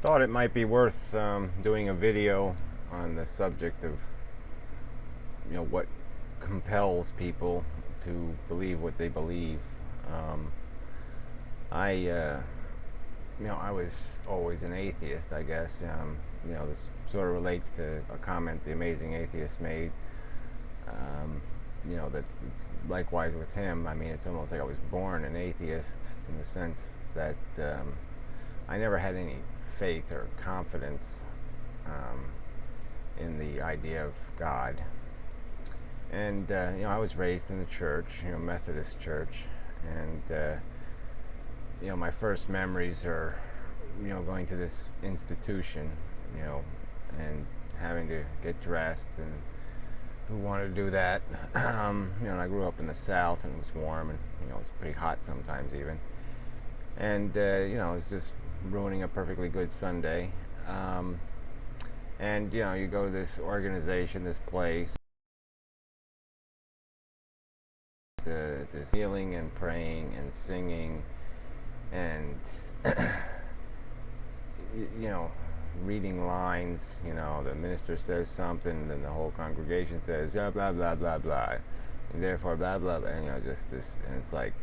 Thought it might be worth doing a video on the subject of what compels people to believe what they believe. Um, I was always an atheist, I guess. This sort of relates to a comment the amazing atheist made. Um, that it's likewise with him. I mean, it's almost like I was born an atheist in the sense that I never had any faith or confidence um, in the idea of God. And I was raised in the church, Methodist church, and my first memories are, going to this institution, you know, and having to get dressed, and who wanted to do that? And I grew up in the South, and it was warm, and it was pretty hot sometimes even, and it was just ruining a perfectly good Sunday. And you go to this organization, this place. There's kneeling and praying and singing and you know reading lines. The minister says something, then the whole congregation says blah blah blah blah blah, and therefore blah blah blah, and just this, and it's like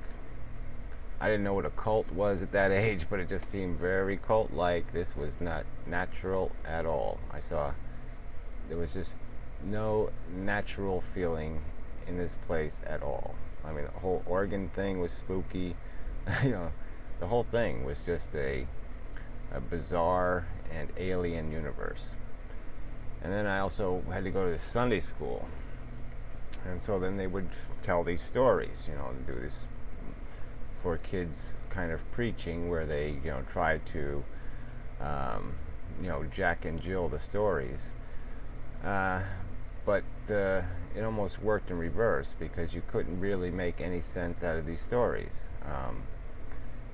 I didn't know what a cult was at that age, but it just seemed very cult-like. This was not natural at all. There was just no natural feeling in this place at all. I mean, the whole organ thing was spooky. you know, the whole thing was just a bizarre and alien universe. And then I also had to go to Sunday school, and so then they would tell these stories. Do this for kids kind of preaching, where they try to Jack and Jill the stories. But it almost worked in reverse, because you couldn't really make any sense out of these stories.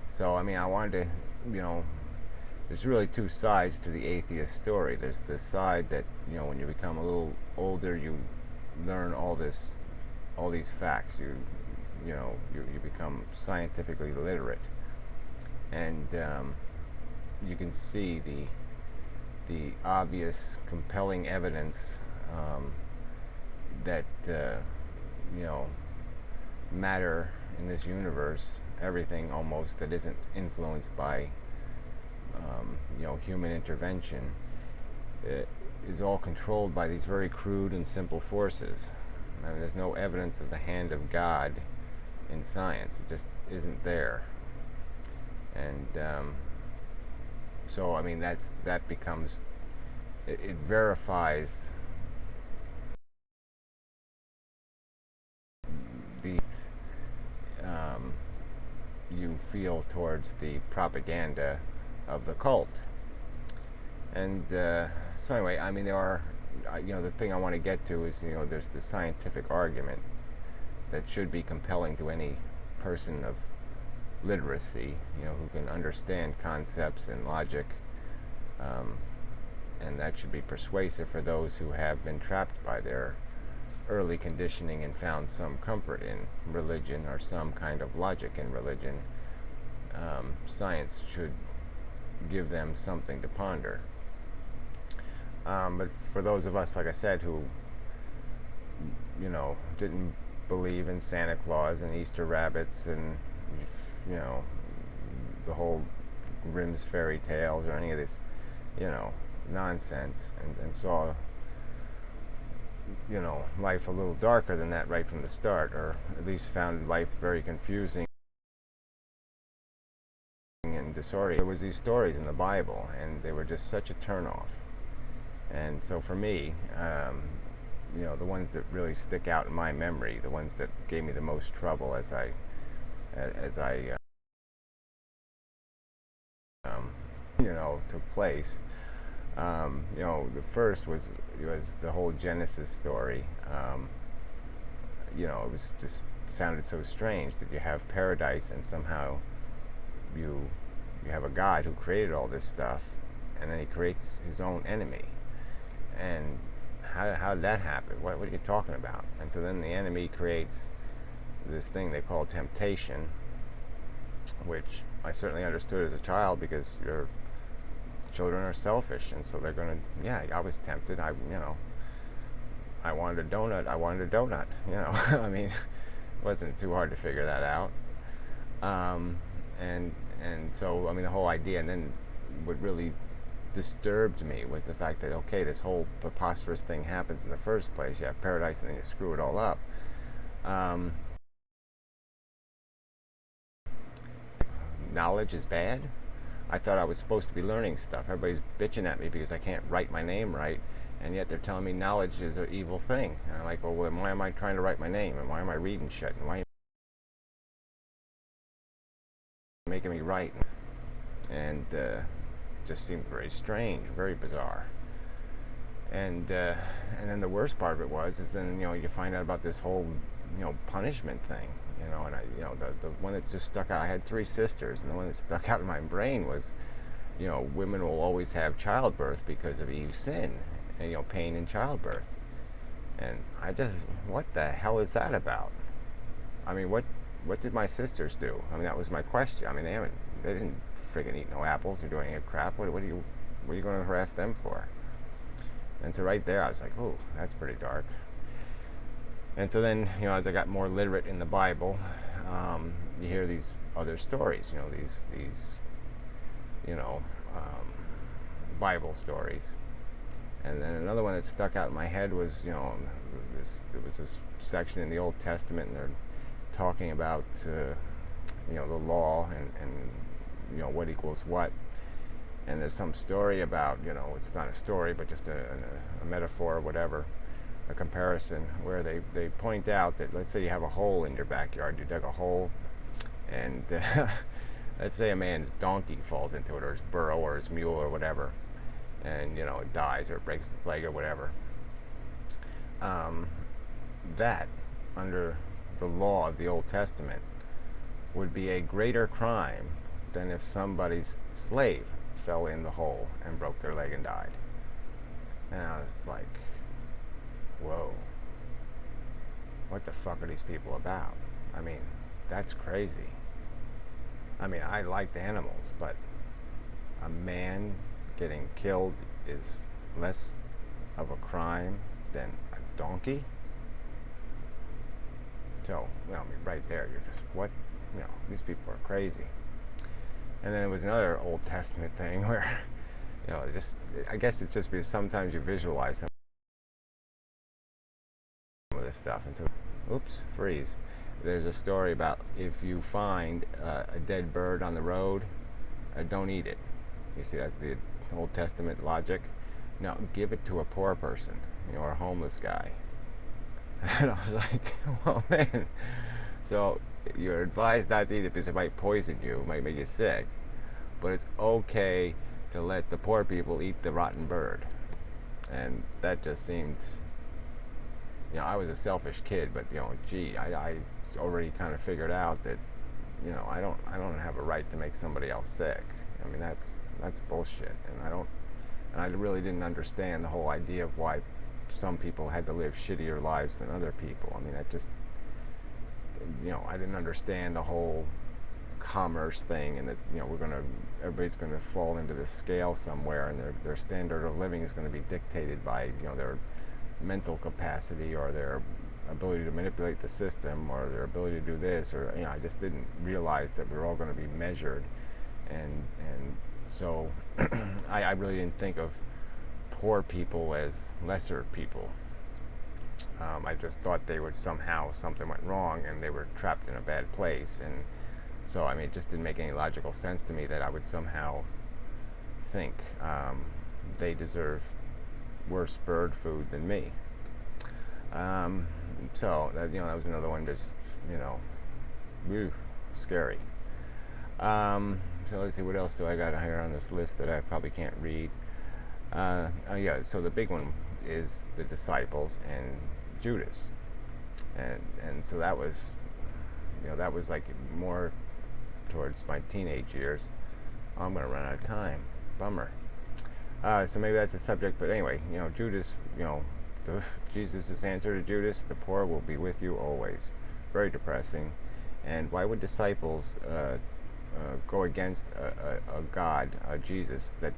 So I mean, I wanted to, there's really two sides to the atheist story. There's the side that when you become a little older, you learn all these facts. You become scientifically literate, and you can see the obvious, compelling evidence that matter in this universe, everything almost that isn't influenced by human intervention, is all controlled by these very crude and simple forces. I mean, there's no evidence of the hand of God in science. It just isn't there. And so I mean, that becomes, it verifies the you feel towards the propaganda of the cult. And so anyway, I mean, there are, the thing I want to get to is, there's the scientific argument that should be compelling to any person of literacy, who can understand concepts and logic, and that should be persuasive for those who have been trapped by their early conditioning and found some comfort in religion, or some kind of logic in religion. Science should give them something to ponder. But for those of us, like I said, who didn't believe in Santa Claus and Easter rabbits and the whole Grimm's fairy tales, or any of this nonsense, and saw life a little darker than that right from the start, or at least found life very confusing and disorienting. There was these stories in the Bible, and they were just such a turnoff. And so for me, the ones that really stick out in my memory, the ones that gave me the most trouble as I took place. The first was the whole Genesis story. It was just sounded so strange that you have paradise, and somehow you have a God who created all this stuff, and then he creates his own enemy. And how did that happen? What are you talking about? And so then the enemy creates this thing they call temptation, which I certainly understood as a child, because you're children are selfish, and so they're gonna. Yeah, I was tempted. I wanted a donut. I wanted a donut. I mean, it wasn't too hard to figure that out. Um, and so I mean the whole idea, and then what really disturbed me was the fact that okay, this whole preposterous thing happens in the first place. You have paradise, and then you screw it all up. Um, Knowledge is bad. I thought I was supposed to be learning stuff. Everybody's bitching at me because I can't write my name right, and yet they're telling me knowledge is an evil thing. And I'm like, well, why am I trying to write my name? And why am I reading shit? And why are you making me write? And just seemed very strange, very bizarre. And then the worst part of it is then you find out about this whole punishment thing. And the one that just stuck out. I had three sisters, and the one that stuck out in my brain was women will always have childbirth because of Eve's sin, and pain in childbirth. And what the hell is that about? I mean, what did my sisters do? I mean, that was my question. I mean, they didn't freaking eat no apples or do any crap. What are you going to harass them for? And so right there, I was like, oh, that's pretty dark. And so then, as I got more literate in the Bible, you hear these other stories, these Bible stories. And then another one that stuck out in my head was, there was this section in the Old Testament, and they're talking about, the law and what equals what. And there's some story about, it's not a story, but just a metaphor or whatever, a comparison, where they point out that, let's say you have a hole in your backyard, you dug a hole, and let's say a man's donkey falls into it, or his burro, or his mule, or whatever, and, it dies, or it breaks its leg, or whatever. That, under the law of the Old Testament, would be a greater crime than if somebody's slave fell in the hole and broke their leg and died. And I was like, whoa, what the fuck are these people about? I mean, that's crazy. I mean, I liked animals, but a man getting killed is less of a crime than a donkey? So, I mean, right there, you're just, what? These people are crazy. And then there was another Old Testament thing where, I guess it's just because sometimes you visualize some of this stuff. And so, oops, freeze. There's a story about if you find a dead bird on the road, don't eat it. You see, that's the Old Testament logic. No, give it to a poor person, or a homeless guy. And I was like, well, man. So you're advised not to eat it because it might poison you, it might make you sick. But it's okay to let the poor people eat the rotten bird. And that just seemed, I was a selfish kid, but gee, I already kind of figured out that, I don't have a right to make somebody else sick. I mean, that's bullshit. And I really didn't understand the whole idea of why some people had to live shittier lives than other people. I mean, that just, I didn't understand the whole commerce thing, and that everybody's gonna fall into this scale somewhere, and their standard of living is going to be dictated by their mental capacity, or their ability to manipulate the system, or their ability to do this, or I just didn't realize that we're all going to be measured, and so I really didn't think of poor people as lesser people. I just thought they would somehow, something went wrong and they were trapped in a bad place. And so, I mean, it just didn't make any logical sense to me that I would somehow think they deserve worse bird food than me. So, that was another one just, scary. So let's see, what else do I got here on this list that I probably can't read? Yeah, so the big one is the disciples and Judas, and so that was like more towards my teenage years. Oh, I'm gonna run out of time. Bummer. So maybe that's a subject, but anyway, Judas, Jesus' answer to Judas: "The poor will be with you always." Very depressing. And why would disciples go against a God, Jesus, that